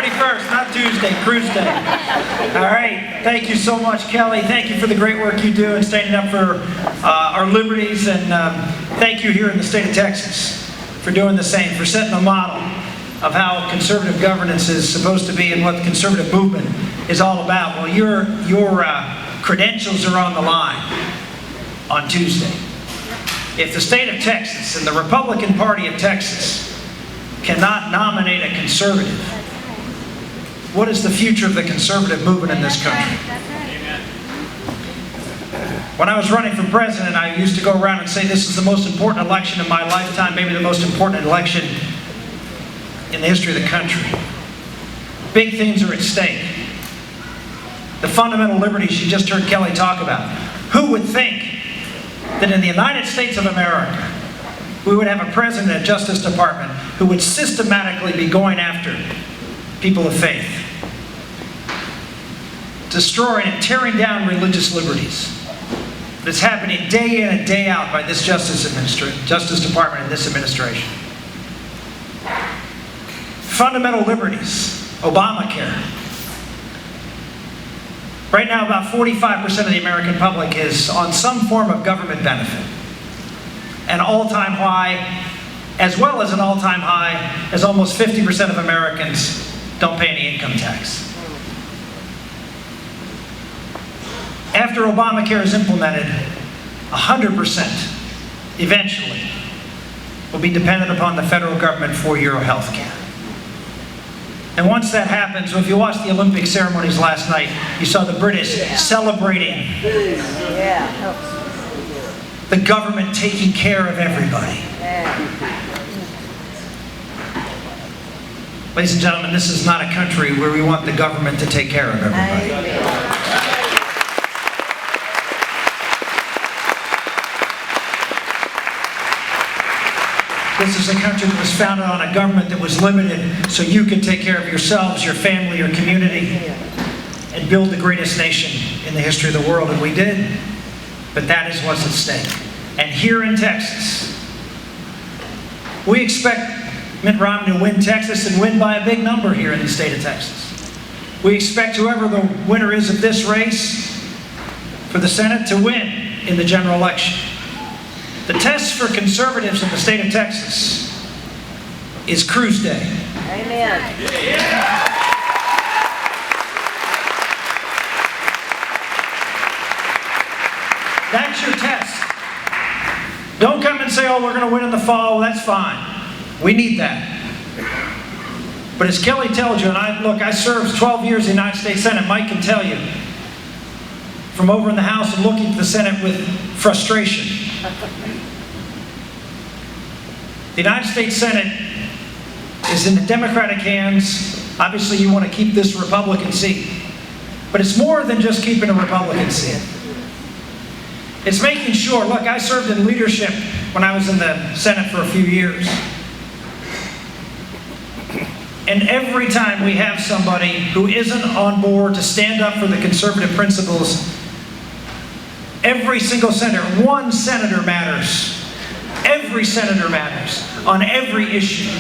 31st, not Tuesday, Cruz Day. All right, thank you so much, Kelly. Thank you for the great work you do in standing up for our liberties, and thank you here in the state of Texas for doing the same, for setting a model of how conservative governance is supposed to be and what the conservative movement is all about. Well, your credentials are on the line on Tuesday. If the state of Texas and the Republican Party of Texas cannot nominate a conservative, what is the future of the conservative movement in this country? When I was running for president, I used to go around and say this is the most important election of my lifetime, maybe the most important election in the history of the country. Big things are at stake. The fundamental liberties you just heard Kelly talk about. Who would think that in the United States of America, we would have a president and a Justice Department who would systematically be going after people of faith, destroying and tearing down religious liberties? It's happening day in and day out by this Justice Department and this administration. Fundamental liberties, Obamacare. Right now, about 45% of the American public is on some form of government benefit. An all-time high, as well as an all-time high, as almost 50% of Americans don't pay any income tax. After Obamacare is implemented, 100% eventually will be dependent upon the federal government for your health care. And once that happens, well, if you watched the Olympic ceremonies last night, you saw the British celebrating the government taking care of everybody. Ladies and gentlemen, this is not a country where we want the government to take care of everybody. This is a country that was founded on a government that was limited so you could take care of yourselves, your family, your community, and build the greatest nation in the history of the world, and we did. But that is what's at stake. And here in Texas, we expect Mitt Romney to win Texas and win by a big number here in the state of Texas. We expect whoever the winner is of this race for the Senate to win in the general election. The test for conservatives in the state of Texas is Cruz Day. Amen. That's your test. Don't come and say, oh, we're going to win in the fall. Well, that's fine. We need that. But as Kelly tells you, and I served 12 years in the United States Senate, Mike can tell you, from over in the House and looking at the Senate with frustration. The United States Senate is in the Democratic hands. Obviously, you want to keep this Republican seat. But it's more than just keeping a Republican seat. It's making sure, look, I served in leadership when I was in the Senate for a few years. And every time we have somebody who isn't on board to stand up for the conservative principles, every single senator, one senator matters. Every senator matters on every issue.